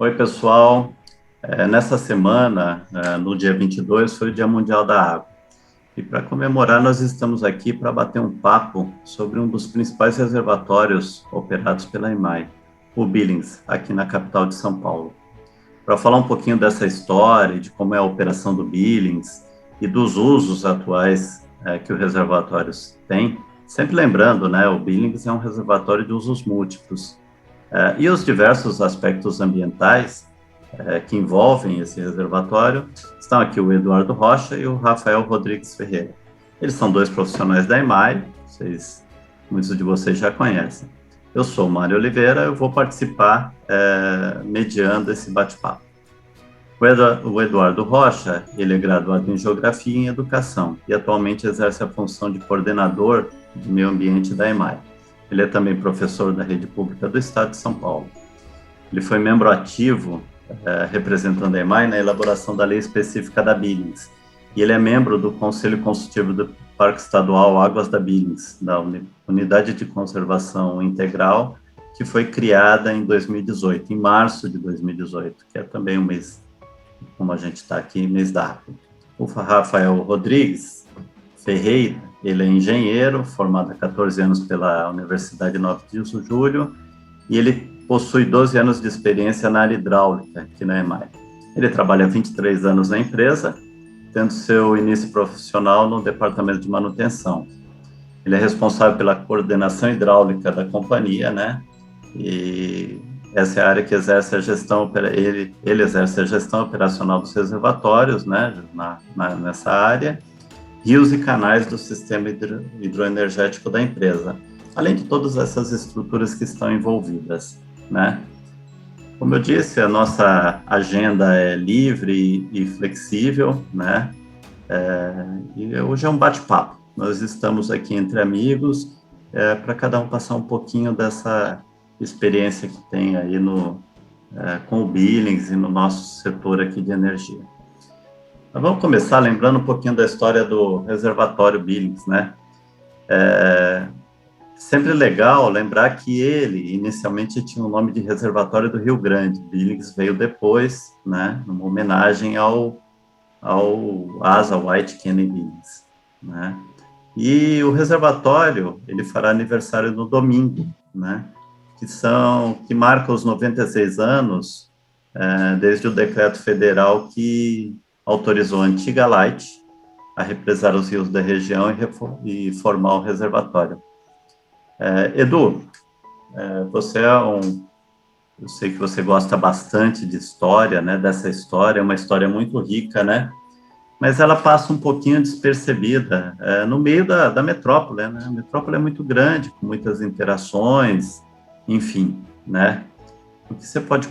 Oi, pessoal. Nessa semana, no dia 22, foi o Dia Mundial da Água. E para comemorar, nós estamos aqui para bater um papo sobre um dos principais reservatórios operados pela EMAI, o Billings, aqui na capital de São Paulo. Para falar um pouquinho dessa história, de como é a operação do Billings e dos usos atuais que o reservatório tem, sempre lembrando, né, o Billings é um reservatório de usos múltiplos. E os diversos aspectos ambientais que envolvem esse reservatório, estão aqui o Eduardo Rocha e o Rafael Rodrigues Ferreira. Eles são dois profissionais da EMAI, muitos de vocês já conhecem. Eu sou o Mário Oliveira, eu vou participar mediando esse bate-papo. O Eduardo Rocha, ele é graduado em Geografia e em Educação e atualmente exerce a função de coordenador de meio ambiente da EMAI. Ele é também professor da Rede Pública do Estado de São Paulo. Ele foi membro ativo representando a EMAI na elaboração da lei específica da Billings. E ele é membro do Conselho Consultivo do Parque Estadual Águas da Billings, da Unidade de Conservação Integral, que foi criada em 2018, em março de 2018, que é também um mês, como a gente está aqui, mês da água. O Rafael Rodrigues Ferreira, ele é engenheiro, formado há 14 anos pela Universidade 9 de Julho, e ele possui 12 anos de experiência na área hidráulica aqui na EMAI. Ele trabalha há 23 anos na empresa, tendo seu início profissional no departamento de manutenção. Ele é responsável pela coordenação hidráulica da companhia, né? E essa é a área que exerce a gestão, ele exerce a gestão operacional dos reservatórios, né? Nessa área, rios e canais do sistema hidroenergético da empresa, além de todas essas estruturas que estão envolvidas, né? Como eu disse, a nossa agenda é livre e flexível, né? E hoje é um bate-papo. Nós estamos aqui entre amigos para cada um passar um pouquinho dessa experiência que tem aí com o Billings e no nosso setor aqui de energia. Mas vamos começar lembrando um pouquinho da história do reservatório Billings, né? Sempre legal lembrar que ele inicialmente tinha o nome de Reservatório do Rio Grande. Billings veio depois, né, numa homenagem ao Asa White Kennedy Billings, né? E o reservatório, ele fará aniversário no domingo, né, que marca os 96 anos desde o decreto federal que autorizou a antiga Light a represar os rios da região e formar o reservatório. Edu, eu sei que você gosta bastante de história, né, dessa história, é uma história muito rica, né, mas ela passa um pouquinho despercebida no meio da metrópole, né, a metrópole é muito grande, com muitas interações, enfim, né, o que você pode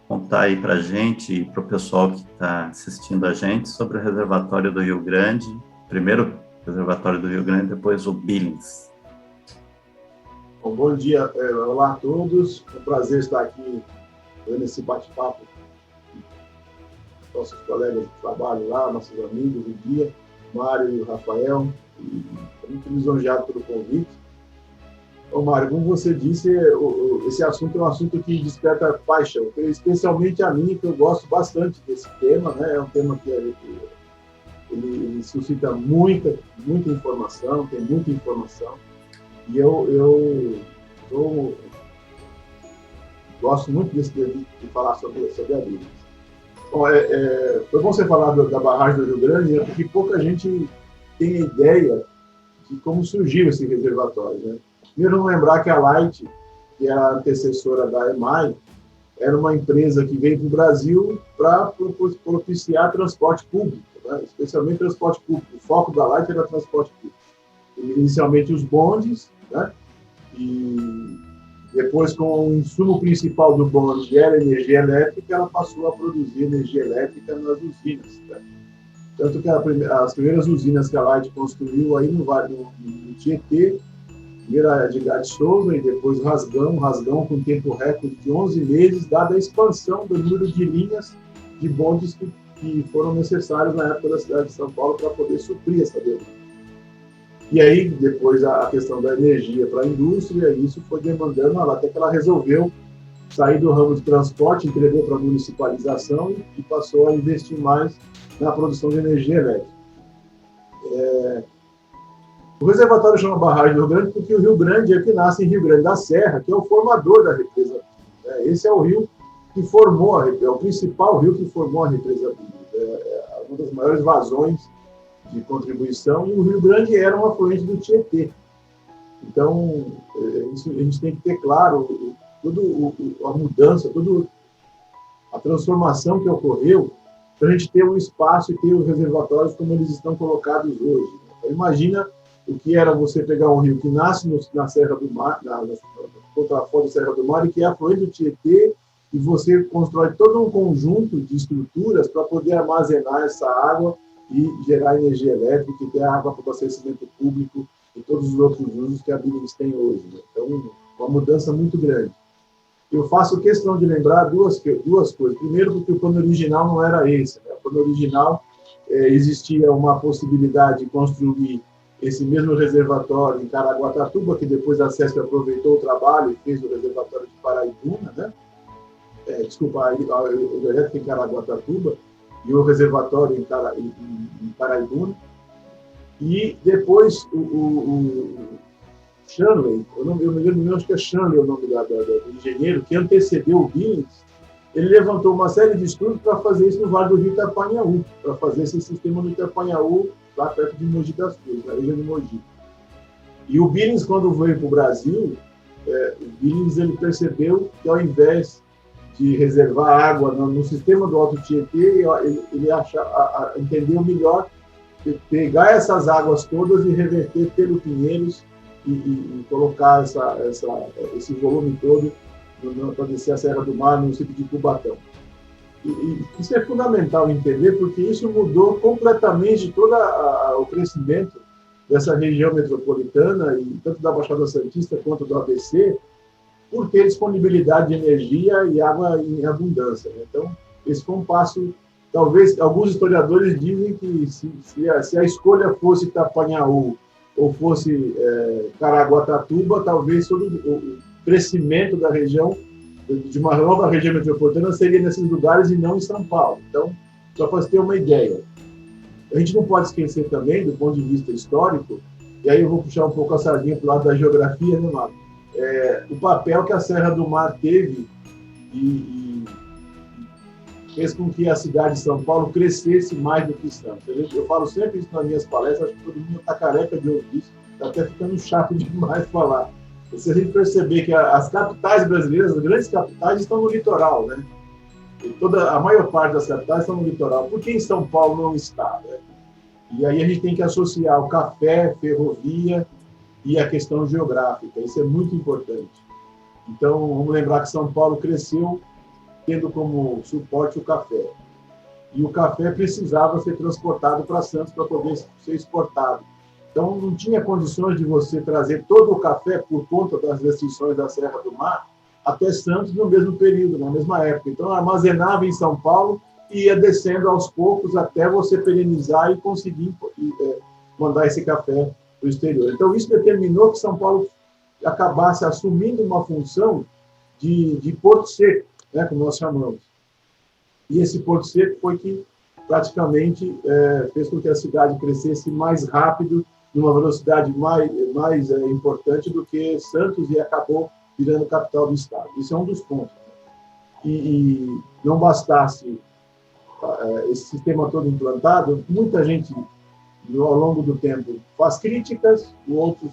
contar aí para a gente e para o pessoal que está assistindo a gente sobre o reservatório do Rio Grande, primeiro reservatório do Rio Grande, depois o Billings. Bom dia, olá a todos, é um prazer estar aqui nesse bate-papo com nossos colegas de trabalho lá, nossos amigos do dia, o Mário e o Rafael, e estou muito lisonjeado pelo convite. Ô Mário, como você disse, esse assunto é um assunto que desperta paixão, especialmente a mim, que eu gosto bastante desse tema, né? É um tema que ele suscita muita informação, tem muita informação. E eu gosto muito de falar sobre a Billings. Bom, foi bom você falar da barragem do Rio Grande, né, porque pouca gente tem a ideia de como surgiu esse reservatório, né? Primeiro, lembrar que a Light, que é a antecessora da EMAI, era uma empresa que veio para o Brasil para propiciar transporte público, né? Especialmente transporte público. O foco da Light era transporte público. Inicialmente os bondes, né? E depois, com o insumo principal do bonde, que era energia elétrica, ela passou a produzir energia elétrica nas usinas, né? Tanto que as primeiras usinas que a Light construiu aí no Tietê, primeiro a Edgar de Souza e depois Rasgão com tempo recorde de 11 meses, dada a expansão do número de linhas de bondes que foram necessários na época da cidade de São Paulo para poder suprir essa demanda. E aí, depois, a questão da energia para a indústria, isso foi demandando, até que ela resolveu sair do ramo de transporte, entregou para a municipalização e passou a investir mais na produção de energia elétrica. O reservatório chama Barragem do Rio Grande porque o Rio Grande é que nasce em Rio Grande da Serra, que é o formador da represa. Esse é o rio que formou a represa, é o principal rio que formou a represa. É uma das maiores vazões de contribuição, e o Rio Grande era um afluente do Tietê. Então, isso a gente tem que ter claro toda a mudança, toda a transformação que ocorreu para a gente ter um espaço e ter os reservatórios como eles estão colocados hoje. Então, imagina o que era você pegar um rio que nasce na Serra do Mar, na contraforte da Serra do Mar, e que é afluente do Tietê, e você constrói todo um conjunto de estruturas para poder armazenar essa água e gerar energia elétrica e ter água para abastecimento público e todos os outros usos que a Billings tem hoje. Né? Então, uma mudança muito grande. Eu faço questão de lembrar duas coisas. Primeiro, porque o plano original não era esse. Né? O plano original existia uma possibilidade de construir esse mesmo reservatório em Caraguatatuba, que depois a CESP aproveitou o trabalho e fez o reservatório de Paraibuna, né? O elétrico em Caraguatatuba e o reservatório em Paraibuna. E depois o Shanley, eu me lembro, acho que é Shanley o nome do engenheiro, que antecedeu o Billings, ele levantou uma série de estudos para fazer isso no Vale do Rio Itapanhaú, para fazer esse sistema no Itapanhaú, lá perto de Mogi das Cruzes, na região de Mogi. E o Billings, quando veio para o Brasil, o Billings ele percebeu que, ao invés de reservar água no sistema do Alto Tietê, ele entendeu melhor pegar essas águas todas e reverter pelo Pinheiros e colocar esse volume todo para descer a Serra do Mar, no município de Cubatão. E isso é fundamental entender, porque isso mudou completamente todo o crescimento dessa região metropolitana, e tanto da Baixada Santista quanto do ABC, por ter disponibilidade de energia e água em abundância. Então, esse foi um passo. Talvez alguns historiadores dizem que se a escolha fosse Itapanhaú ou fosse Caraguatatuba, talvez todo o crescimento da região, de uma nova região metropolitana, seria nesses lugares e não em São Paulo. Então, só para você ter uma ideia. A gente não pode esquecer também, do ponto de vista histórico, e aí eu vou puxar um pouco a sardinha para o lado da geografia, né, Marco? O papel que a Serra do Mar teve e fez com que a cidade de São Paulo crescesse mais do que Santos. Eu falo sempre isso nas minhas palestras, acho que todo mundo está careca de ouvir isso, está até ficando chato demais falar. Se a gente perceber que as capitais brasileiras, as grandes capitais, estão no litoral, né? E a maior parte das capitais estão no litoral. Por que em São Paulo não está? Né? E aí a gente tem que associar o café, ferrovia e a questão geográfica. Isso é muito importante. Então, vamos lembrar que São Paulo cresceu tendo como suporte o café. E o café precisava ser transportado para Santos para poder ser exportado. Então, não tinha condições de você trazer todo o café, por conta das restrições da Serra do Mar, até Santos no mesmo período, na mesma época. Então, armazenava em São Paulo e ia descendo aos poucos até você perenizar e conseguir mandar esse café para o exterior. Então, isso determinou que São Paulo acabasse assumindo uma função de porto seco, né, como nós chamamos. E esse porto seco foi que praticamente fez com que a cidade crescesse mais rápido, numa velocidade mais importante do que Santos, e acabou virando capital do estado. Isso é um dos pontos. E não bastasse esse sistema todo implantado, muita gente, ao longo do tempo, faz críticas, outros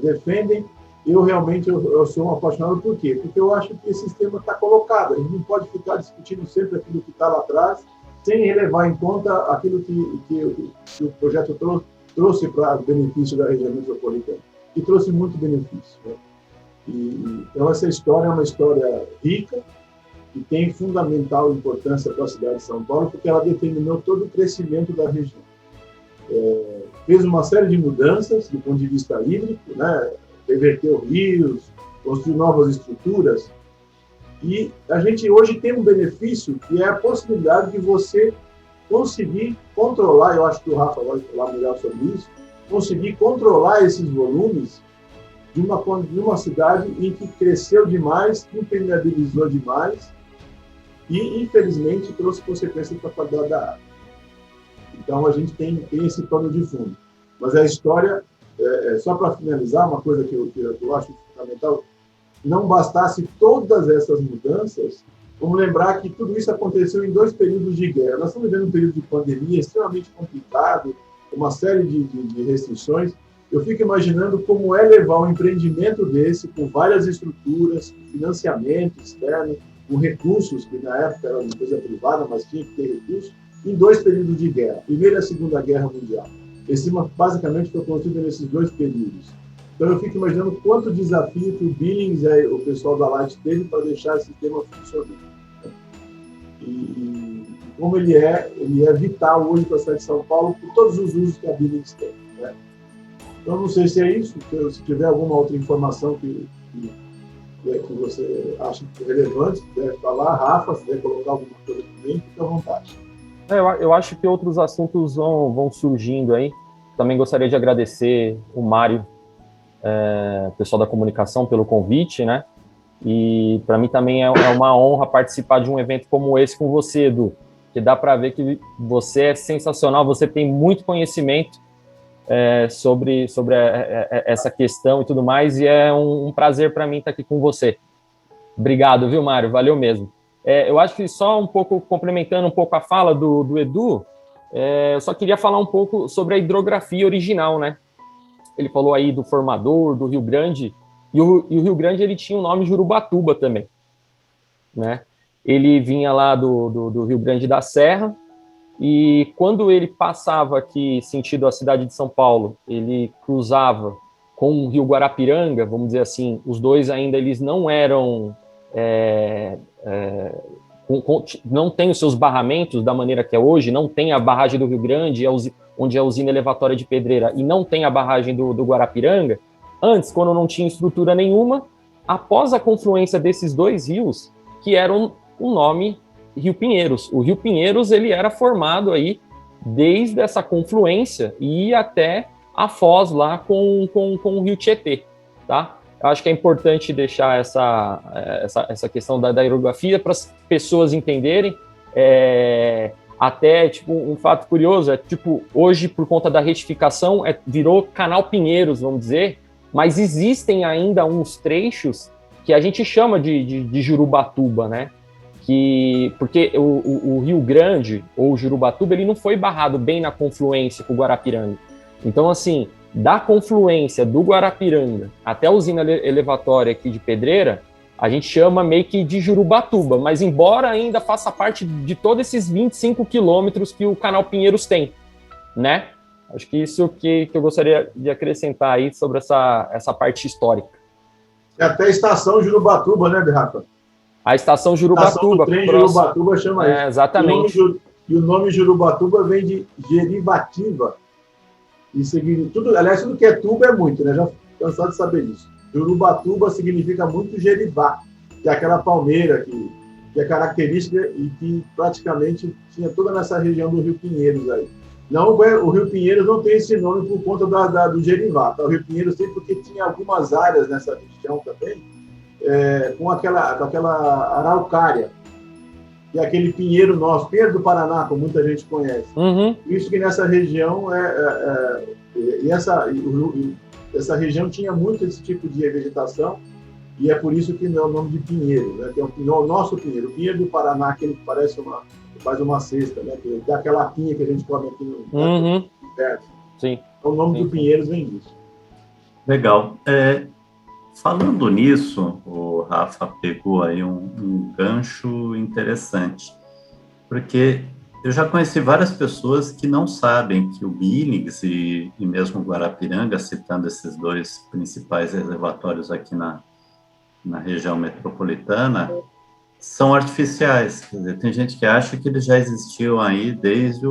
defendem. Eu sou um apaixonado por quê? Porque eu acho que esse sistema está colocado. A gente não pode ficar discutindo sempre aquilo que está lá atrás, sem levar em conta aquilo que o projeto trouxe para o benefício da região metropolitana. E trouxe muito benefício. Né? Então, essa história é uma história rica e tem fundamental importância para a cidade de São Paulo, porque ela determinou todo o crescimento da região. Fez uma série de mudanças do ponto de vista hídrico, né? Reverteu rios, construiu novas estruturas, e a gente hoje tem um benefício que é a possibilidade de você conseguir controlar, eu acho que o Rafa vai falar melhor sobre isso, conseguir controlar esses volumes de uma cidade em que cresceu demais, impermeabilizou demais e, infelizmente, trouxe consequências para a qualidade da água. Então, a gente tem esse pano de fundo. Mas a história, só para finalizar, uma coisa que eu acho fundamental, não bastasse todas essas mudanças, vamos lembrar que tudo isso aconteceu em 2 períodos de guerra. Nós estamos vivendo um período de pandemia extremamente complicado, uma série de restrições. Eu fico imaginando como é levar um empreendimento desse, com várias estruturas, financiamento externo, com recursos, que na época era uma empresa privada, mas tinha que ter recursos, em 2 períodos de guerra, Primeira e a Segunda Guerra Mundial. Esse basicamente foi construído nesses 2 períodos. Então eu fico imaginando quanto desafio que o Billings e o pessoal da Light teve para deixar esse sistema funcionando. E como ele é vital hoje para a cidade de São Paulo por todos os usos que a Billings tem. Né? Então não sei se é isso, se tiver alguma outra informação que você acha relevante, se quiser falar, Rafa, se quiser colocar alguma coisa também, fique à vontade. Eu acho que outros assuntos vão surgindo aí. Também gostaria de agradecer o Mário, pessoal da comunicação, pelo convite, né? E para mim também é uma honra participar de um evento como esse com você, Edu, que dá para ver que você é sensacional, você tem muito conhecimento sobre essa questão e tudo mais, e é um prazer para mim estar aqui com você. Obrigado, viu, Mário? Valeu mesmo. Eu acho que só um pouco, complementando um pouco a fala do Edu, eu só queria falar um pouco sobre a hidrografia original, né? Ele falou aí do Formador, do Rio Grande, e o Rio Grande ele tinha o nome Jurubatuba também, né? Ele vinha lá do Rio Grande da Serra, e quando ele passava aqui, sentido a cidade de São Paulo, ele cruzava com o Rio Guarapiranga, vamos dizer assim, os dois ainda eles não eram... não tem os seus barramentos da maneira que é hoje, não tem a barragem do Rio Grande, onde é a usina elevatória de Pedreira, e não tem a barragem do Guarapiranga. Antes, quando não tinha estrutura nenhuma, após a confluência desses 2 rios, que eram o nome Rio Pinheiros. O Rio Pinheiros ele era formado aí desde essa confluência e ia até a foz lá com o Rio Tietê, tá? Eu acho que é importante deixar essa questão da hidrografia para as pessoas entenderem. Até, tipo, um fato curioso, hoje, por conta da retificação, virou Canal Pinheiros, vamos dizer, mas existem ainda uns trechos que a gente chama de Jurubatuba, né? Porque o Rio Grande, ou Jurubatuba, ele não foi barrado bem na confluência com o Guarapiranga. Então, assim, da confluência do Guarapiranga até a usina elevatória aqui de Pedreira, a gente chama meio que de Jurubatuba, mas embora ainda faça parte de todos esses 25 quilômetros que o Canal Pinheiros tem, né? Acho que isso que eu gostaria de acrescentar aí sobre essa parte histórica. É até a estação Jurubatuba, né, Rafa? A estação Jurubatuba. A estação do trem Jurubatuba chama isso. Exatamente. E o nome Jurubatuba vem de Jeribativa. E tudo, aliás, tudo que é tuba é muito, né? Já cansado de saber isso. Jurubatuba significa muito Jeribá, que é aquela palmeira que é característica e que praticamente tinha toda nessa região do Rio Pinheiros aí. Não, o Rio Pinheiros não tem esse nome por conta do Jeribá, tá? O Rio Pinheiros tem porque tinha algumas áreas nessa região também, com aquela araucária, e aquele pinheiro nosso, Pinheiro do Paraná, como muita gente conhece. Uhum. Isso que nessa região essa região tinha muito esse tipo de vegetação, e é por isso que é o nome de pinheiro, né? Que é o nosso pinheiro. O Pinheiro do Paraná, aquele que parece faz uma cesta, né? Que é aquela pinha que a gente come aqui no inverno. Sim. Então, o nome do Pinheiros vem disso. Legal. Falando nisso, o Rafa pegou aí um gancho interessante, porque eu já conheci várias pessoas que não sabem que o Billings e mesmo o Guarapiranga, citando esses 2 principais reservatórios aqui na região metropolitana, são artificiais. Quer dizer, tem gente que acha que eles já existiam aí desde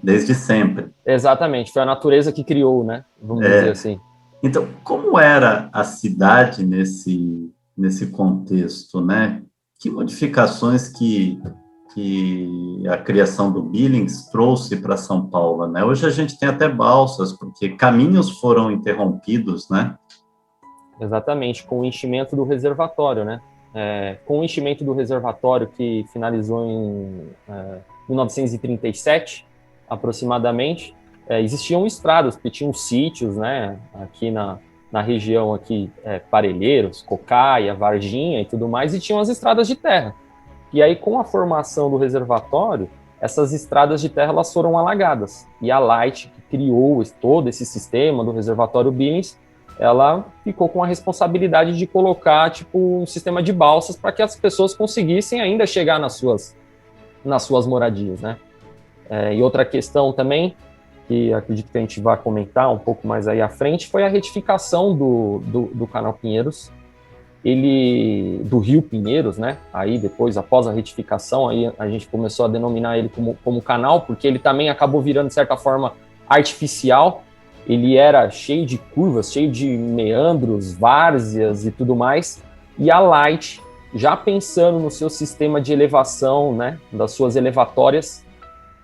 desde sempre. Exatamente, foi a natureza que criou, né? Vamos dizer assim. Então, como era a cidade nesse contexto, né? Que modificações que que a criação do Billings trouxe para São Paulo, né? Hoje a gente tem até balsas, porque caminhos foram interrompidos, né? Exatamente, com o enchimento do reservatório, né? Com o enchimento do reservatório, que finalizou em 1937, aproximadamente, existiam estradas, porque tinham sítios, né? Aqui na região aqui, Parelheiros, Cocaia, Varginha e tudo mais, e tinham as estradas de terra. E aí, com a formação do reservatório, essas estradas de terra elas foram alagadas. E a Light, que criou todo esse sistema do reservatório Billings, ela ficou com a responsabilidade de colocar tipo um sistema de balsas para que as pessoas conseguissem ainda chegar nas suas moradias, né? E outra questão também, que acredito que a gente vai comentar um pouco mais aí à frente, foi a retificação do Canal Pinheiros, do Rio Pinheiros, né? Aí depois, após a retificação, aí a gente começou a denominar ele como canal, porque ele também acabou virando, de certa forma, artificial. Ele era cheio de curvas, cheio de meandros, várzeas e tudo mais, e a Light, já pensando no seu sistema de elevação, né, das suas elevatórias,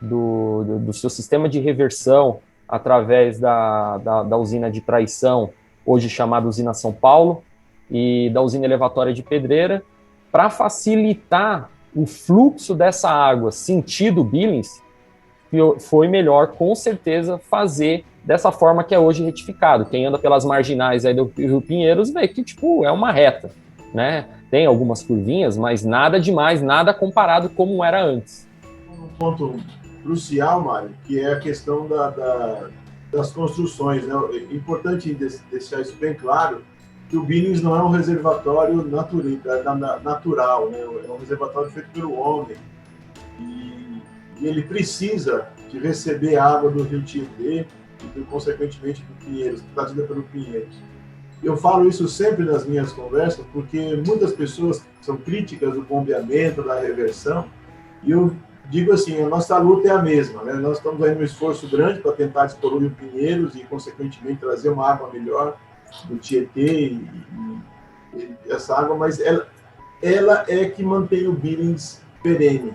do seu sistema de reversão, através da usina de Traição, hoje chamada Usina São Paulo, e da usina elevatória de Pedreira, para facilitar o fluxo dessa água sentido Billings, foi melhor, com certeza, fazer dessa forma que é hoje retificado. Quem anda pelas marginais aí do Rio Pinheiros vê que, tipo, é uma reta, né? Tem algumas curvinhas, mas nada demais, nada comparado como era antes. Um ponto crucial, Mário, que é a questão das construções, né? É importante deixar isso bem claro, que o Billings não é um reservatório natural, né? É um reservatório feito pelo homem. E ele precisa de receber água do Rio Tietê e, consequentemente, do Pinheiros, trazida pelo Pinheiros. Eu falo isso sempre nas minhas conversas, porque muitas pessoas são críticas do bombeamento, da reversão, e eu digo assim, a nossa luta é a mesma, né? Nós estamos aí num esforço grande para tentar despoluir o Pinheiros e, consequentemente, trazer uma água melhor do Tietê e essa água, mas ela é que mantém o Billings perene.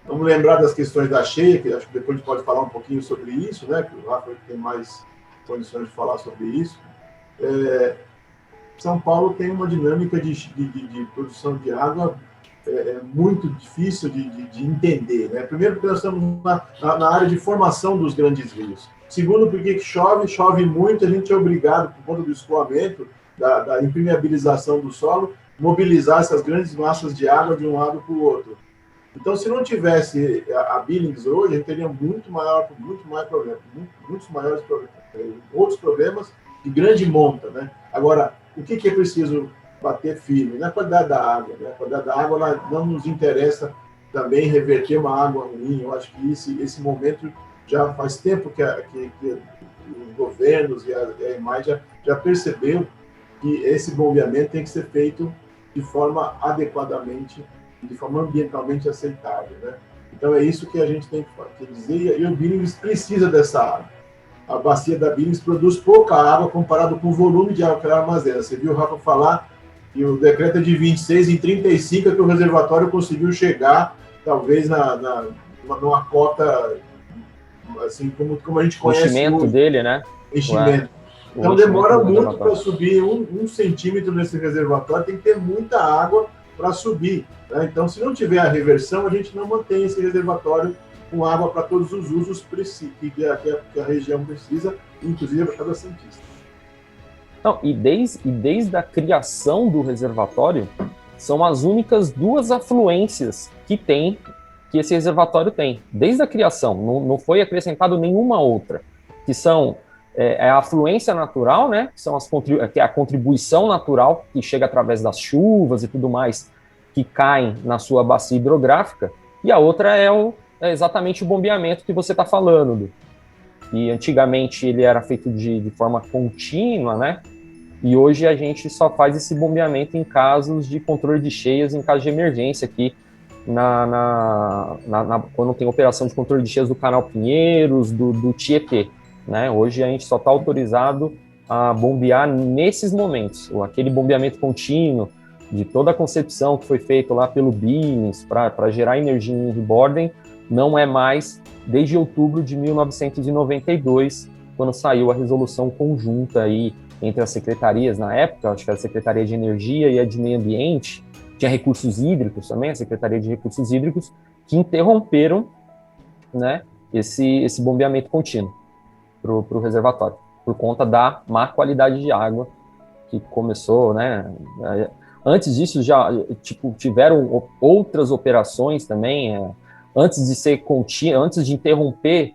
Vamos lembrar das questões da cheia, que acho que depois a gente pode falar um pouquinho sobre isso, né? Que o Rafa tem mais condições de falar sobre isso. São Paulo tem uma dinâmica de produção de água muito difícil de entender, né? Primeiro, porque nós estamos na área de formação dos grandes rios. Segundo, porque chove muito, a gente é obrigado, por conta do escoamento, da impermeabilização do solo, mobilizar essas grandes massas de água de um lado para o outro. Então, se não tivesse a Billings hoje, a gente teria muito mais problemas, muitos maiores problemas, outros problemas de grande monta, né? Agora, o que é preciso bater firme? Na qualidade da água, né? A qualidade da água não nos interessa também reverter uma água ruim. Eu acho que esse momento já faz tempo que os governos e a EMAI já percebeu que esse bombeamento tem que ser feito de forma adequadamente, de forma ambientalmente aceitável, né? Então é isso que a gente tem que dizer, e o Billings precisa dessa água. A bacia da Billings produz pouca água comparado com o volume de água que ela armazena. Você viu o Rafa falar que o decreto é de 26, em 35 é que o reservatório conseguiu chegar, talvez numa cota, assim, como a gente conhece. O enchimento dele, né? Enchimento. Então demora muito para subir um centímetro nesse reservatório, tem que ter muita água para subir, né? Então, se não tiver a reversão, a gente não mantém esse reservatório com água para todos os usos que a região precisa, inclusive a Baixada Santista. Não, e desde a criação do reservatório, são as únicas duas afluências que esse reservatório tem. Desde a criação, não foi acrescentado nenhuma outra, que são a afluência natural, né, que é a contribuição natural que chega através das chuvas e tudo mais, que caem na sua bacia hidrográfica, e a outra é exatamente o bombeamento que você está falando. E antigamente ele era feito de forma contínua, né, e hoje a gente só faz esse bombeamento em casos de controle de cheias, em caso de emergência aqui, quando tem operação de controle de cheias do Canal Pinheiros, do Tietê. Né? Hoje a gente só está autorizado a bombear nesses momentos, aquele bombeamento contínuo de toda a concepção que foi feita lá pelo Billings para gerar energia em Henry Borden, não é mais desde outubro de 1992, quando saiu a resolução conjunta aí entre as secretarias na época, acho que era a Secretaria de Energia e a de Meio Ambiente, tinha recursos hídricos também, a Secretaria de Recursos Hídricos, que interromperam, né, esse bombeamento contínuo para o reservatório, por conta da má qualidade de água que começou, né? Antes disso, já tiveram outras operações também. Antes de ser contínua, antes de interromper,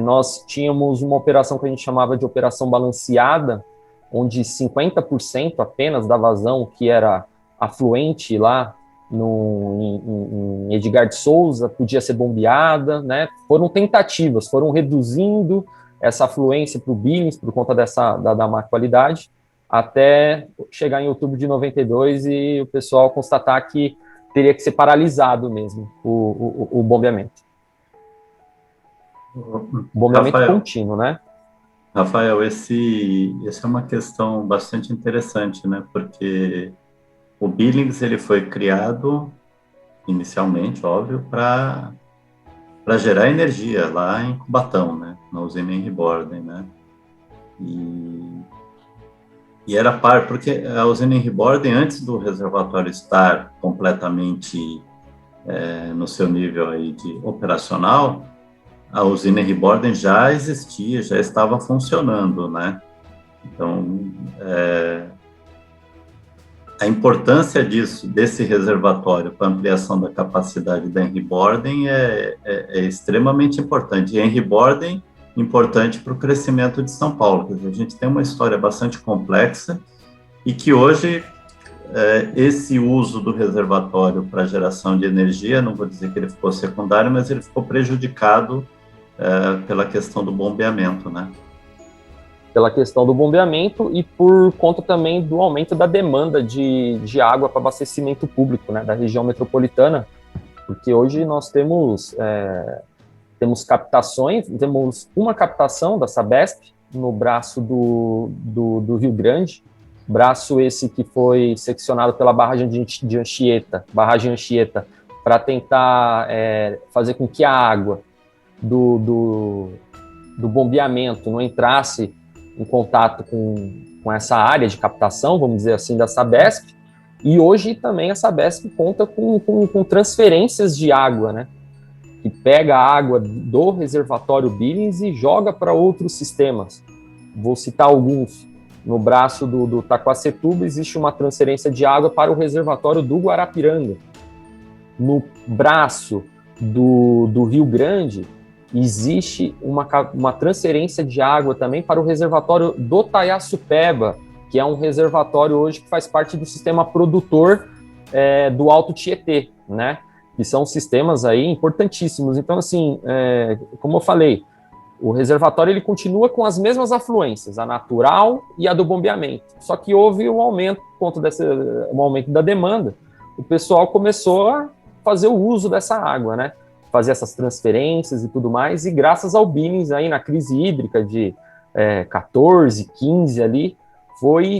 nós tínhamos uma operação que a gente chamava de operação balanceada, onde 50% apenas da vazão que era afluente lá em Edgar de Souza podia ser bombeada, né? Foram tentativas, foram reduzindo essa afluência para o Billings por conta da má qualidade, até chegar em outubro de 92 e o pessoal constatar que teria que ser paralisado mesmo o bombeamento. Bombeamento Rafael, contínuo, né? Rafael, esse é uma questão bastante interessante, né? Porque o Billings ele foi criado inicialmente, óbvio, para gerar energia lá em Cubatão, né? Na usina Henry Borden, né? E era porque a usina Henry Borden, antes do reservatório estar completamente no seu nível aí de operacional, a usina Henry Borden já existia, já estava funcionando, né? Então, a importância desse reservatório para ampliação da capacidade da Henry Borden é extremamente importante. E Henry Borden importante para o crescimento de São Paulo. Quer dizer, a gente tem uma história bastante complexa e que hoje esse uso do reservatório para geração de energia, não vou dizer que ele ficou secundário, mas ele ficou prejudicado pela questão do bombeamento, né? Pela questão do bombeamento e por conta também do aumento da demanda de água para abastecimento público, né, da região metropolitana, porque hoje nós temos captações, temos uma captação da Sabesp no braço do Rio Grande, braço esse que foi seccionado pela barragem de Anchieta, para tentar fazer com que a água do bombeamento não entrasse em contato com essa área de captação, vamos dizer assim, da Sabesp, e hoje também a Sabesp conta com transferências de água, né, que pega a água do reservatório Billings e joga para outros sistemas. Vou citar alguns. No braço do Taquacetuba existe uma transferência de água para o reservatório do Guarapiranga. No braço do Rio Grande existe uma transferência de água também para o reservatório do Taiaçupeba, que é um reservatório hoje que faz parte do sistema produtor do Alto Tietê, né? Que são sistemas aí importantíssimos. Então, assim, como eu falei, o reservatório ele continua com as mesmas afluências, a natural e a do bombeamento. Só que houve um aumento, por conta um aumento da demanda, o pessoal começou a fazer o uso dessa água, né? Fazer essas transferências e tudo mais, e graças ao Billings aí na crise hídrica de 14, 15 ali,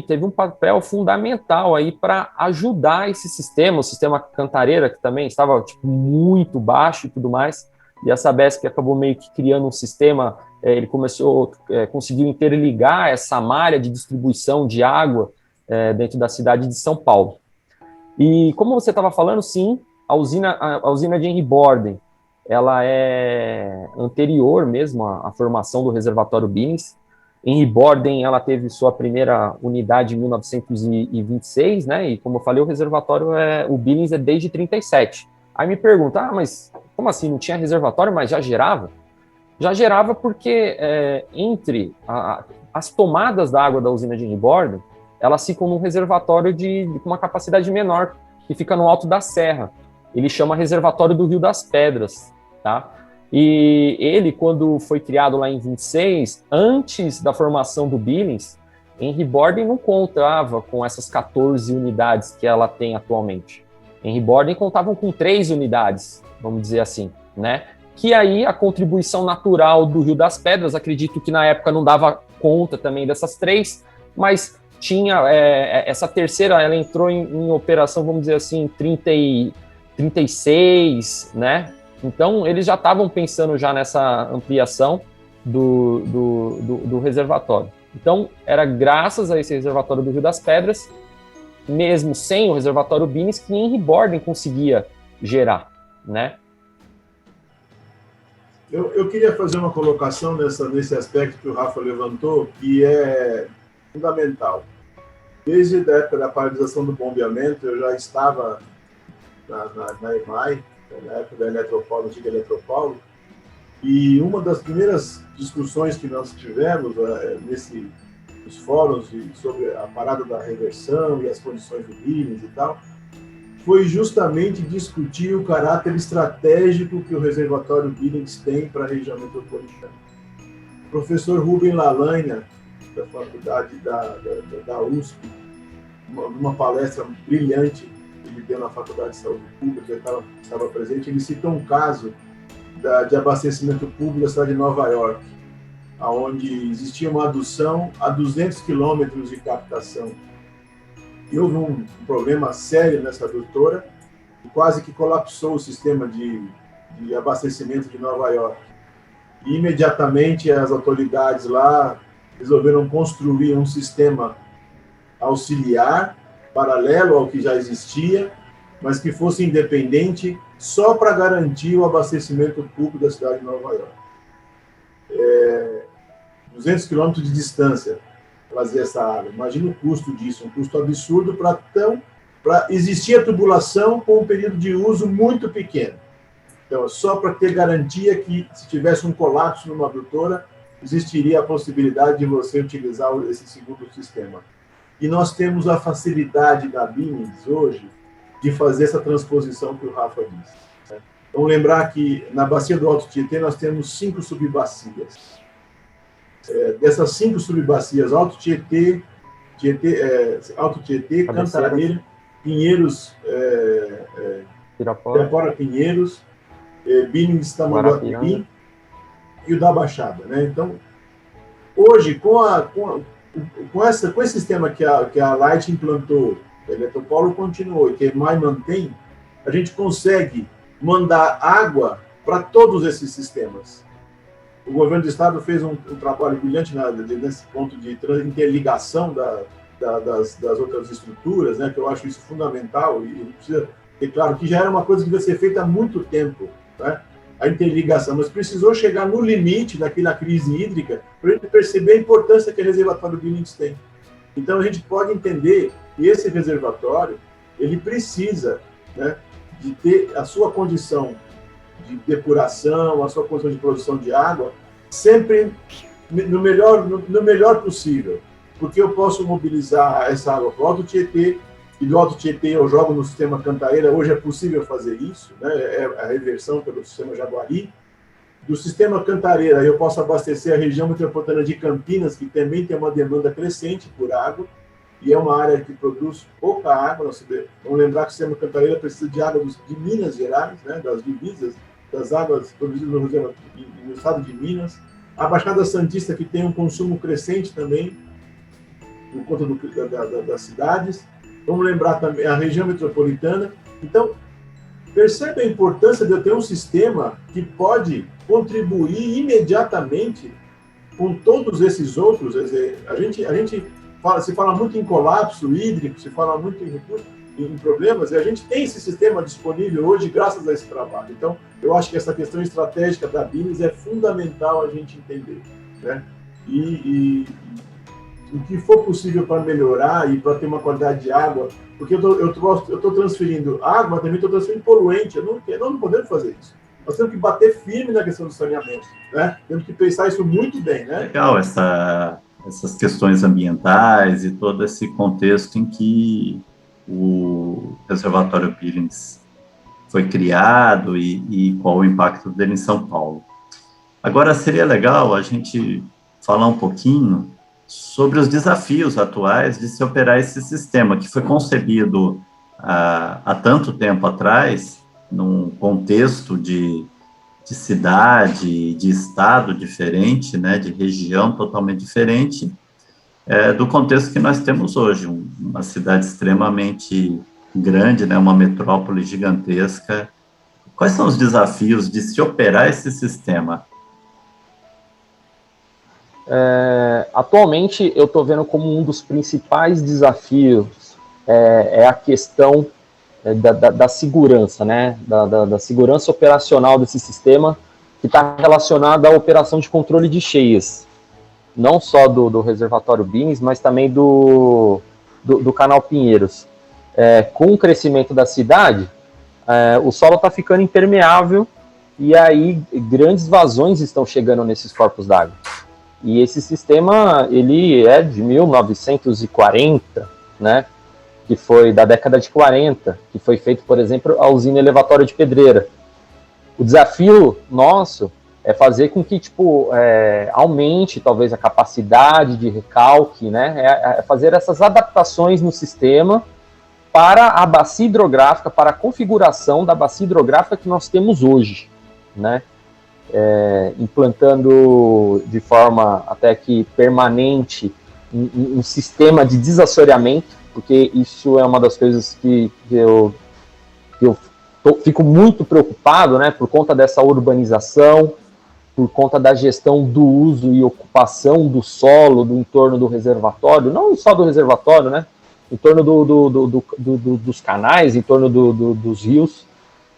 teve um papel fundamental aí para ajudar esse sistema, o sistema Cantareira, que também estava muito baixo e tudo mais, e a Sabesp acabou meio que criando um sistema, ele conseguiu interligar essa malha de distribuição de água dentro da cidade de São Paulo. E como você estava falando, sim, a usina de Henry Borden, ela é anterior mesmo à formação do reservatório Billings. Henry Borden, ela teve sua primeira unidade em 1926, né? E como eu falei, o reservatório o Billings é desde 37. Aí me pergunta, mas como assim, não tinha reservatório, mas já gerava? Já gerava porque entre as tomadas da água da usina de Henry Borden, elas ficam num reservatório com uma capacidade menor, que fica no alto da serra. Ele chama Reservatório do Rio das Pedras, tá? E ele, quando foi criado lá em 26, antes da formação do Billings, Henry Borden não contava com essas 14 unidades que ela tem atualmente. Henry Borden contavam com 3 unidades, vamos dizer assim, né? Que aí a contribuição natural do Rio das Pedras, acredito que na época não dava conta também dessas 3, mas tinha essa terceira, ela entrou em operação, vamos dizer assim, 36, né? Então, eles já estavam pensando já nessa ampliação do reservatório. Então, era graças a esse reservatório do Rio das Pedras, mesmo sem o reservatório Billings, que nem Ribordan conseguia gerar, né? Eu queria fazer uma colocação nesse aspecto que o Rafa levantou, que é fundamental. Desde a época da paralisação do bombeamento, eu já estava na EMAI, na época da Eletropaulo, antiga Eletropaulo, e uma das primeiras discussões que nós tivemos nos fóruns sobre a parada da reversão e as condições do Billings e tal, foi justamente discutir o caráter estratégico que o reservatório Billings tem para a região metropolitana. O professor Rubem Lalanha, da faculdade da USP, numa palestra brilhante que ele deu na Faculdade de Saúde Pública, ele estava presente, ele citou um caso de abastecimento público da cidade de Nova York, onde existia uma adução a 200 quilômetros de captação. E houve um problema sério nessa adutora, e quase que colapsou o sistema de abastecimento de Nova York. E imediatamente as autoridades lá resolveram construir um sistema auxiliar, paralelo ao que já existia, mas que fosse independente só para garantir o abastecimento público da cidade de Nova York. 200 quilômetros de distância trazer essa água. Imagina o custo disso, um custo absurdo para existir a tubulação com um período de uso muito pequeno. Então, só para ter garantia que, se tivesse um colapso numa adutora, existiria a possibilidade de você utilizar esse segundo sistema. E nós temos a facilidade da Billings hoje de fazer essa transposição que o Rafa disse. Né? Vamos lembrar que na bacia do Alto Tietê nós temos 5 subbacias. Dessas 5 subbacias, Alto Tietê, Cantareira, Pinheiros, Pirapora, Pinheiros, Billings, Tamanduateim e o da Baixada. Né? Então, hoje, com esse sistema que a Light implantou, a Eletropaulo continuou e que a EMAI mantém, a gente consegue mandar água para todos esses sistemas. O governo do estado fez um trabalho brilhante nesse ponto de interligação das outras estruturas, né, que eu acho isso fundamental, e precisa ter claro que já era uma coisa que devia ser feita há muito tempo, né, a interligação, mas precisou chegar no limite daquela crise hídrica para a gente perceber a importância que o reservatório Billings tem. Então a gente pode entender que esse reservatório ele precisa, né, de ter a sua condição de depuração, a sua condição de produção de água, sempre no melhor possível, porque eu posso mobilizar essa água para o Alto Tietê, e do Alto Tietê eu jogo no sistema Cantareira, hoje é possível fazer isso, né? É a reversão pelo sistema Jaguari. Do sistema Cantareira eu posso abastecer a região metropolitana de Campinas, que também tem uma demanda crescente por água, e é uma área que produz pouca água. Vamos lembrar que o sistema Cantareira precisa de água de Minas Gerais, né? Das divisas, das águas produzidas no estado de Minas. A Baixada Santista, que tem um consumo crescente também, por conta das cidades. Vamos lembrar também a região metropolitana. Então, percebe a importância de eu ter um sistema que pode contribuir imediatamente com todos esses outros. Quer dizer, se fala muito em colapso hídrico, se fala muito em problemas, e a gente tem esse sistema disponível hoje graças a esse trabalho. Então, eu acho que essa questão estratégica da Billings é fundamental a gente entender, né? E o que for possível para melhorar e para ter uma qualidade de água, porque eu estou transferindo água, mas também estou transferindo poluente, nós não podemos fazer isso. Nós temos que bater firme na questão do saneamento, né? Temos que pensar isso muito bem, né? Legal essas questões ambientais e todo esse contexto em que o reservatório Billings foi criado e qual o impacto dele em São Paulo. Agora, seria legal a gente falar um pouquinho sobre os desafios atuais de se operar esse sistema, que foi concebido há tanto tempo atrás, num contexto de cidade, de estado diferente, né, de região totalmente diferente, do contexto que nós temos hoje, uma cidade extremamente grande, né, uma metrópole gigantesca. Quais são os desafios de se operar esse sistema? Atualmente, eu estou vendo como um dos principais desafios a questão da segurança, né? Da segurança operacional desse sistema, que está relacionada à operação de controle de cheias, não só do reservatório Billings, mas também do canal Pinheiros. Com o crescimento da cidade, o solo está ficando impermeável e aí grandes vazões estão chegando nesses corpos d'água. E esse sistema, ele é de 1940, né? Que foi da década de 40, que foi feito, por exemplo, a usina elevatória de Pedreira. O desafio nosso é fazer com que aumente talvez a capacidade de recalque, né? É fazer essas adaptações no sistema para a bacia hidrográfica, para a configuração da bacia hidrográfica que nós temos hoje, né? Implantando de forma até que permanente um sistema de desassoreamento, porque isso é uma das coisas que eu fico muito preocupado, né, por conta dessa urbanização, por conta da gestão do uso e ocupação do solo do entorno do reservatório, não só do reservatório, né, em torno dos canais, em torno dos rios,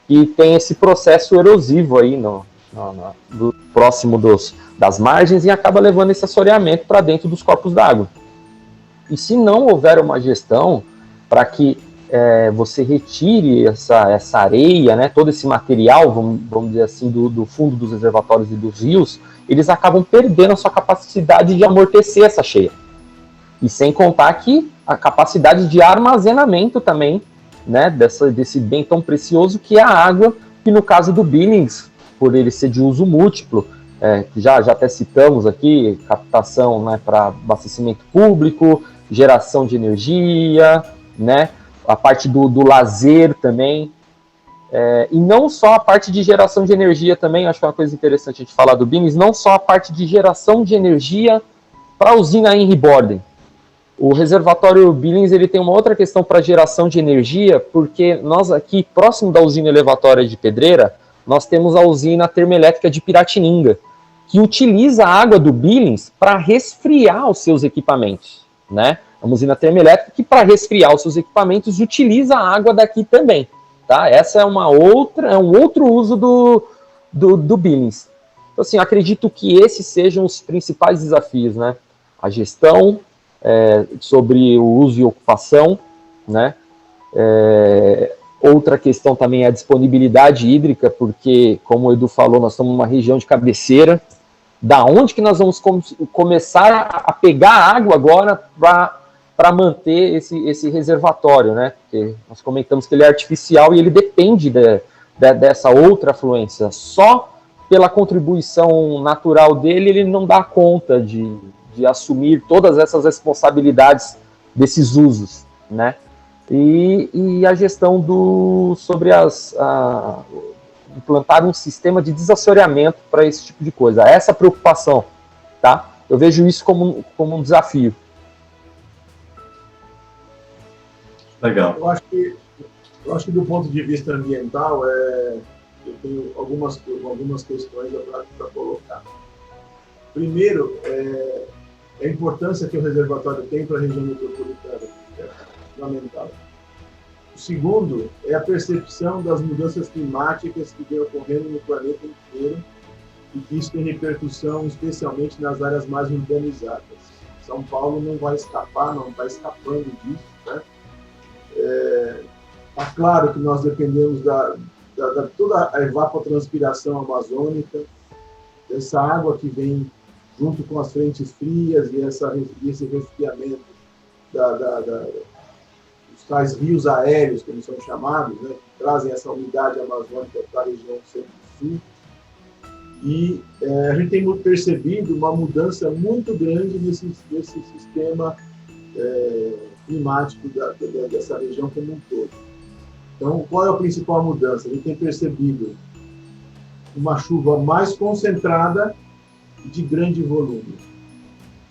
e tem esse processo erosivo aí próximo das margens e acaba levando esse assoreamento para dentro dos corpos d'água. E se não houver uma gestão para que você retire essa areia, né, todo esse material, vamos dizer assim, do fundo dos reservatórios e dos rios, eles acabam perdendo a sua capacidade de amortecer essa cheia. E sem contar que a capacidade de armazenamento também, né, desse bem tão precioso que é a água, que no caso do Billings, por ele ser de uso múltiplo, que já até citamos aqui, captação, né, para abastecimento público, geração de energia, né, a parte do lazer também, e não só a parte de geração de energia também, acho que é uma coisa interessante a gente falar do Billings, não só a parte de geração de energia para a usina Henry Borden. O reservatório Billings ele tem uma outra questão para geração de energia, porque nós aqui, próximo da usina elevatória de Pedreira, nós temos a usina termoelétrica de Piratininga, que utiliza a água do Billings para resfriar os seus equipamentos, né? A usina termoelétrica que, para resfriar os seus equipamentos, utiliza a água daqui também, tá? Essa é um outro uso do Billings. Então, assim, acredito que esses sejam os principais desafios, né? A gestão sobre o uso e ocupação, né? Outra questão também é a disponibilidade hídrica, porque, como o Edu falou, nós estamos numa região de cabeceira. Da onde que nós vamos começar a pegar água agora para manter esse reservatório, né? Porque nós comentamos que ele é artificial e ele depende dessa outra afluência. Só pela contribuição natural dele, ele não dá conta de assumir todas essas responsabilidades desses usos, né? E a gestão sobre implantar um sistema de desassoreamento para esse tipo de coisa. Essa preocupação, tá? Eu vejo isso como um desafio. Legal. Eu acho que do ponto de vista ambiental, eu tenho algumas questões para colocar. Primeiro, a importância que o reservatório tem para a região metropolitana, é fundamental. O segundo é a percepção das mudanças climáticas que vem ocorrendo no planeta inteiro e que isso tem repercussão especialmente nas áreas mais urbanizadas. São Paulo não vai escapar, não está escapando disso, né? Tá claro que nós dependemos toda a evapotranspiração amazônica, dessa água que vem junto com as frentes frias e esse resfriamento os tais rios aéreos, como são chamados, né, que trazem essa umidade amazônica para a região do centro-sul. E a gente tem percebido uma mudança muito grande nesse sistema climático dessa região como um todo. Então, qual é a principal mudança? A gente tem percebido uma chuva mais concentrada e de grande volume.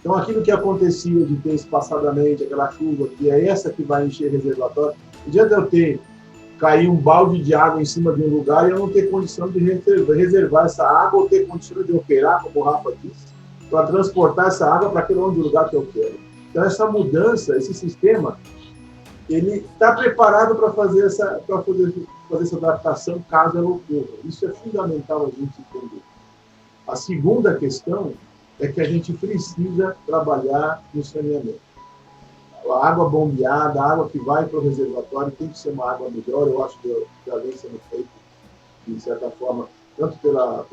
Então, aquilo que acontecia de ter espaçadamente aquela chuva, que é essa que vai encher o reservatório, não adianta eu ter cair um balde de água em cima de um lugar e eu não ter condição de reservar essa água ou ter condição de operar, como o Rafa disse, para transportar essa água para aquele lugar que eu quero. Então, essa mudança, esse sistema, ele está preparado para fazer essa adaptação caso ela ocorra. Isso é fundamental a gente entender. A segunda questão é que a gente precisa trabalhar no saneamento. A água bombeada, a água que vai para o reservatório tem que ser uma água melhor. Eu acho que já vem sendo feito, de certa forma, tanto pela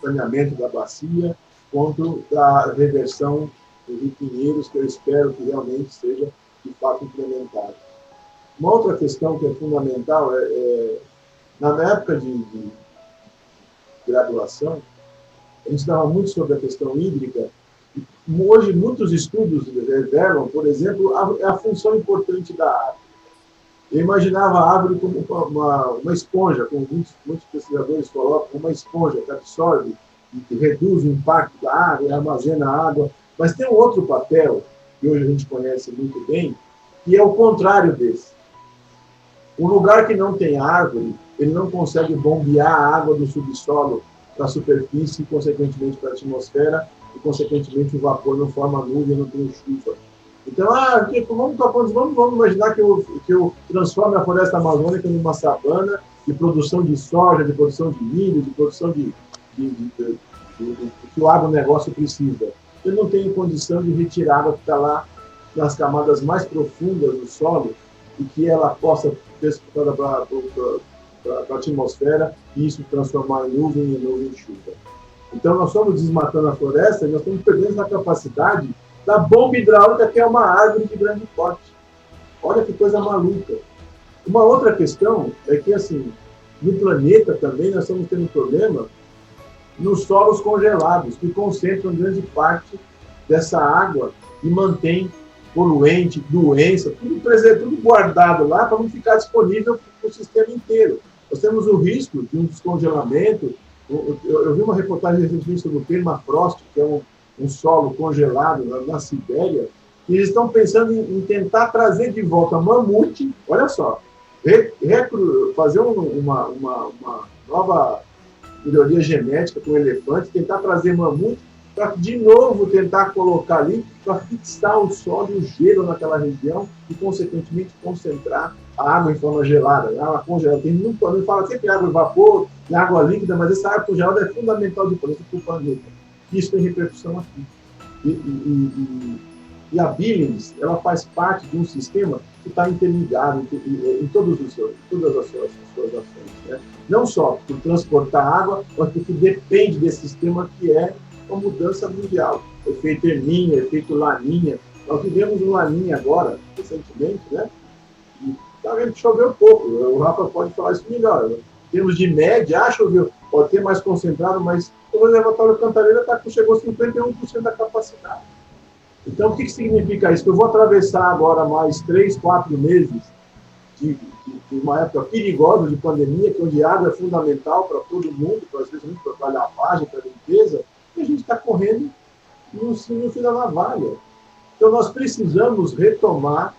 saneamento da bacia, quanto da reversão dos Rio Pinheiros, que eu espero que realmente seja, de fato, implementada. Uma outra questão que é fundamental na época de graduação, a gente estava muito sobre a questão hídrica. Hoje, muitos estudos revelam, por exemplo, a função importante da árvore. Eu imaginava a árvore como uma esponja, como muitos pesquisadores colocam, uma esponja que absorve e que reduz o impacto da água e armazena água. Mas tem um outro papel, que hoje a gente conhece muito bem, que é o contrário desse. Um lugar que não tem árvore, ele não consegue bombear a água do subsolo para a superfície e, consequentemente, para a atmosfera, e, consequentemente, o vapor não forma nuvem, não tem chuva. Então, vamos imaginar que eu transforme a floresta amazônica numa savana de produção de soja, de produção de milho, de produção do que o agronegócio precisa. Eu não tenho condição de retirar a água que está lá nas camadas mais profundas do solo e que ela possa ser exportada para a atmosfera e isso transformar em nuvem em chuva. Então, nós estamos desmatando a floresta e nós estamos perdendo a capacidade da bomba hidráulica, que é uma árvore de grande porte. Olha que coisa maluca. Uma outra questão é que, assim, no planeta também nós estamos tendo um problema nos solos congelados, que concentram grande parte dessa água e mantém poluente, doença, tudo guardado lá para não ficar disponível para o sistema inteiro. Nós temos o risco de um descongelamento. Eu vi uma reportagem recentemente sobre o permafrost, que é um solo congelado na Sibéria, e eles estão pensando em tentar trazer de volta mamute, olha só, fazer uma nova melhoria genética com elefante, tentar trazer mamute para, de novo, tentar colocar ali para fixar o solo e o gelo naquela região e, consequentemente, concentrar a água em forma gelada. A água congelada, tem muito problema, fala sempre água e vapor, água líquida, mas essa água congelada é fundamental de para o planeta. Isso tem repercussão aqui. E a Billings, ela faz parte de um sistema que está interligado em todas as suas ações. Né? Não só por transportar água, mas porque depende desse sistema que é uma mudança mundial. Efeito Elninha, efeito Laninha. Nós vivemos um Laninha agora, recentemente, né? E está vendo que choveu pouco. O Rafa pode falar isso melhor. Né? Em termos de média, choveu, pode ter mais concentrado, mas o reservatório Cantareira chegou a 51% da capacidade. Então, o que significa isso? Que eu vou atravessar agora mais 3, 4 meses de uma época perigosa de pandemia, onde a água é fundamental para todo mundo, para a lavagem, para a limpeza, e a gente está correndo no fio da navalha. Então, nós precisamos retomar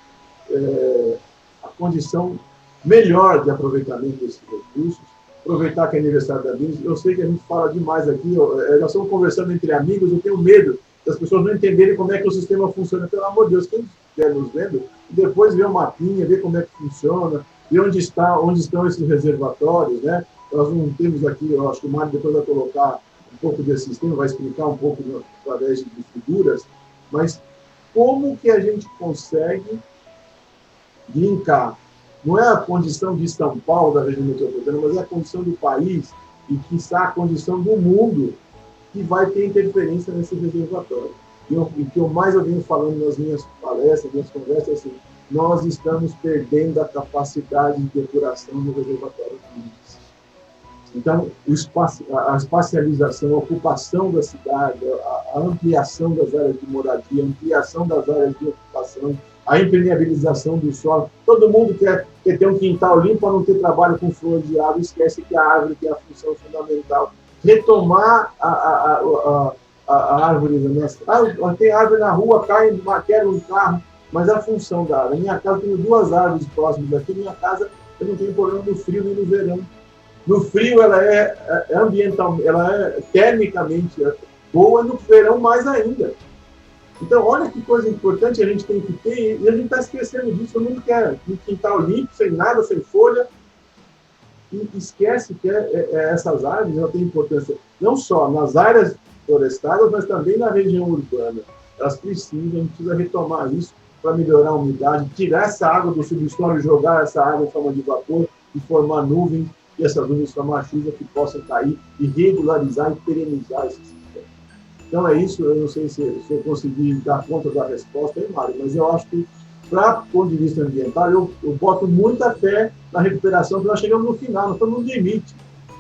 a condição melhor de aproveitamento desses recursos, aproveitar que é aniversário da Billings. Eu sei que a gente fala demais aqui, nós estamos conversando entre amigos, eu tenho medo das pessoas não entenderem como é que o sistema funciona. Pelo amor de Deus, quem estiver nos vendo, depois ver o mapinha, ver como é que funciona, ver onde estão esses reservatórios, né? Nós não temos aqui, eu acho que o Mário depois vai colocar um pouco desse sistema, vai explicar um pouco através de figuras, mas como que a gente consegue linkar? Não é a condição de São Paulo, da região metropolitana, mas é a condição do país e, quiçá, a condição do mundo que vai ter interferência nesse reservatório. E o que eu mais eu venho falando nas minhas palestras, nas minhas conversas, é assim, nós estamos perdendo a capacidade de depuração no reservatório Billings. Então, a espacialização, a ocupação da cidade, a ampliação das áreas de moradia, a ampliação das áreas de ocupação, a impermeabilização do solo. Todo mundo quer ter um quintal limpo para não ter trabalho com flor de água, esquece que a árvore tem a função fundamental. Retomar a árvore, né? Tem árvore na rua, cai, quebra um carro, mas a função da árvore. Na minha casa, eu tenho 2 árvores próximas aqui, minha casa, eu não tenho problema no frio nem no verão. No frio, ela é ambiental, ela é termicamente boa, no verão mais ainda. Então, olha que coisa importante a gente tem que ter, e a gente está esquecendo disso. Todo mundo quer um quintal limpo, sem nada, sem folha, e esquece que essas árvores têm importância não só nas áreas florestadas, mas também na região urbana. Elas precisam, a gente precisa retomar isso para melhorar a umidade, tirar essa água do subsolo e jogar essa água em forma de vapor e formar nuvens, e essas nuvens formar chuva que possam cair e regularizar e perenizar esse sistema. Então é isso, eu não sei se eu consegui dar conta da resposta aí, Mário, mas eu acho que, para o ponto de vista ambiental, eu boto muita fé na recuperação, porque nós chegamos no final, nós estamos no limite.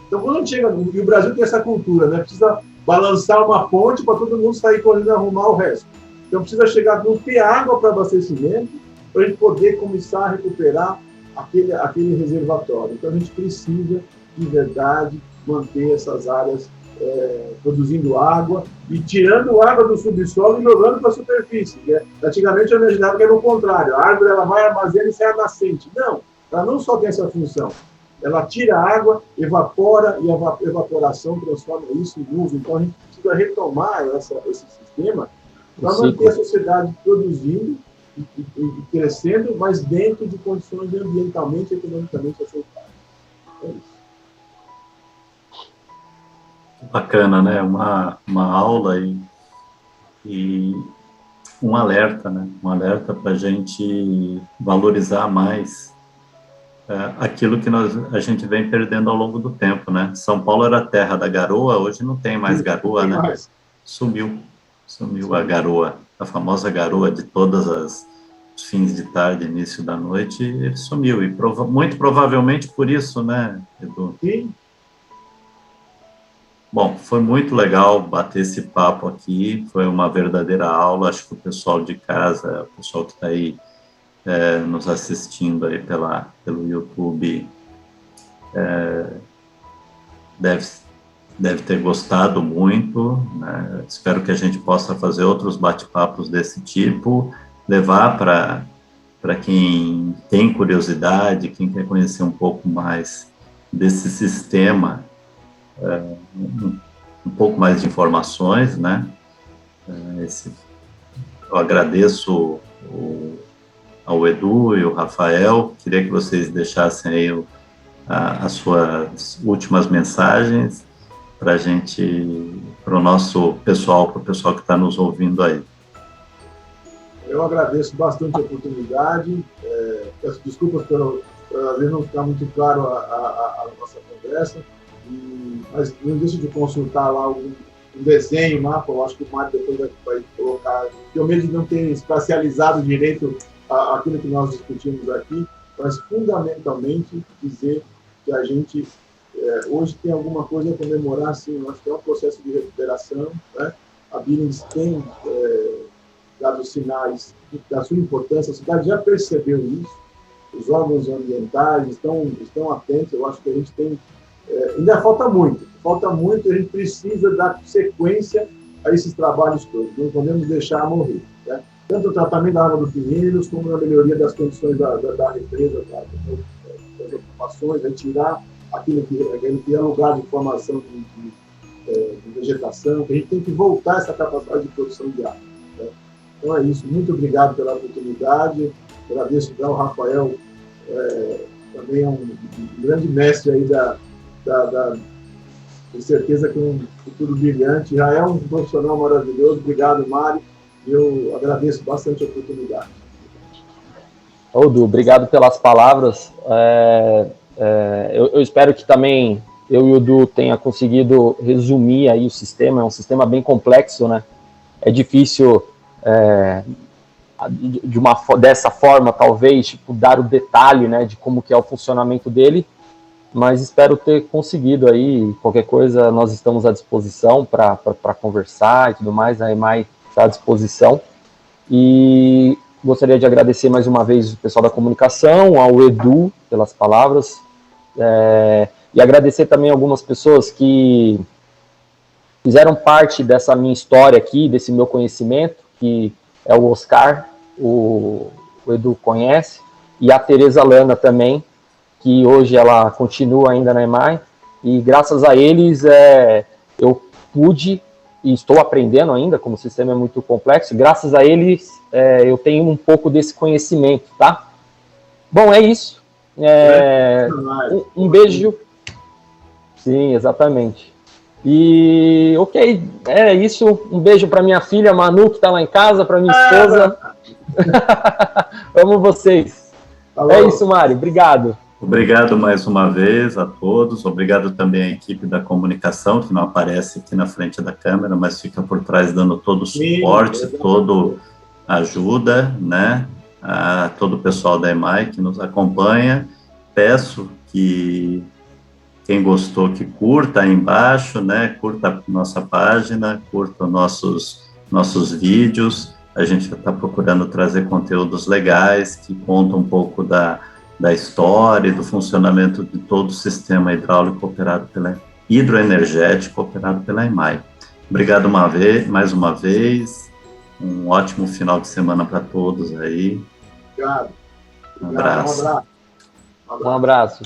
Então, quando a gente chega, e o Brasil tem essa cultura, né? Precisa balançar uma ponte para todo mundo sair correndo e arrumar o resto. Então, precisa chegar no ter água para abastecimento, para a gente poder começar a recuperar aquele reservatório. Então, a gente precisa, de verdade, manter essas áreas produzindo água e tirando água do subsolo e jogando para a superfície. Né? Antigamente eu imaginava que era o contrário, a árvore ela vai armazenar e sai a nascente. Não, ela não só tem essa função, ela tira a água, evapora e a evaporação transforma isso em nuvem. Então a gente precisa retomar esse sistema para manter a sociedade produzindo e crescendo, mas dentro de condições ambientalmente e economicamente aceitáveis. É isso. Bacana, né? Uma aula e um alerta, né? Um alerta para a gente valorizar mais aquilo que a gente vem perdendo ao longo do tempo, né? São Paulo era a terra da garoa, hoje não tem mais garoa, né? Sumiu a garoa, a famosa garoa de todas as fins de tarde, início da noite, ele sumiu, e muito provavelmente por isso, né, Edu? Sim. Bom, foi muito legal bater esse papo aqui, foi uma verdadeira aula. Acho que o pessoal de casa, o pessoal que está aí nos assistindo aí pelo YouTube, deve ter gostado muito, né? Espero que a gente possa fazer outros bate-papos desse tipo, levar para quem tem curiosidade, quem quer conhecer um pouco mais desse sistema, um pouco mais de informações, né? Eu agradeço ao Edu e ao Rafael. Queria que vocês deixassem aí as suas últimas mensagens para o nosso pessoal, para o pessoal que está nos ouvindo aí. Eu agradeço bastante a oportunidade. Peço desculpas por às vezes não ficar muito claro a nossa conversa. Mas não deixe de consultar lá um desenho, um mapa. Eu acho que o Mário depois vai colocar. Eu mesmo não tenho espacializado direito aquilo que nós discutimos aqui, mas fundamentalmente dizer que a gente hoje tem alguma coisa a comemorar, sim. Acho que é um processo de recuperação, né? A Billings tem dado sinais da sua importância, a cidade já percebeu isso, os órgãos ambientais estão atentos. Eu acho que a gente tem ainda falta muito, a gente precisa dar sequência a esses trabalhos todos, não podemos deixar morrer, né? Tanto o tratamento da água do Pinheiros, como a melhoria das condições da represa, das ocupações, retirar aquilo que é lugar de formação de vegetação, que a gente tem que voltar essa capacidade de produção de água, né? Então é isso, muito obrigado pela oportunidade, agradeço ao Rafael, também é um grande mestre aí tenho certeza que um futuro brilhante, já é um profissional maravilhoso. Obrigado, Mário, eu agradeço bastante a oportunidade. Edu, obrigado pelas palavras. Eu espero que também eu e o Edu tenha conseguido resumir aí o sistema. É um sistema bem complexo, né? É difícil dessa forma, talvez, tipo, dar o detalhe, né, de como que é o funcionamento dele, mas espero ter conseguido aí. Qualquer coisa, nós estamos à disposição para conversar e tudo mais. A EMAI está à disposição. E gostaria de agradecer mais uma vez o pessoal da comunicação, ao Edu, pelas palavras, e agradecer também algumas pessoas que fizeram parte dessa minha história aqui, desse meu conhecimento, que é o Oscar, o Edu conhece, e a Tereza Lana também, que hoje ela continua ainda na EMAI, e graças a eles eu pude, e estou aprendendo ainda, como o sistema é muito complexo, graças a eles eu tenho um pouco desse conhecimento, tá? Bom, é isso. Um beijo. Sim, exatamente. E, ok, é isso. Um beijo para minha filha Manu, que está lá em casa, para minha esposa. Amo vocês. Falou. É isso, Mário. Obrigado. Obrigado mais uma vez a todos. Obrigado também à equipe da comunicação, que não aparece aqui na frente da câmera, mas fica por trás dando todo o suporte, toda a ajuda, né? A todo o pessoal da EMAI que nos acompanha. Peço que quem gostou que curta aí embaixo, né? Curta a nossa página, curta nossos vídeos. A gente está procurando trazer conteúdos legais que contam um pouco da história e do funcionamento de todo o sistema hidráulico operado hidroenergético operado pela EMAI. Obrigado mais uma vez. Um ótimo final de semana para todos aí. Obrigado. Um abraço. Um abraço.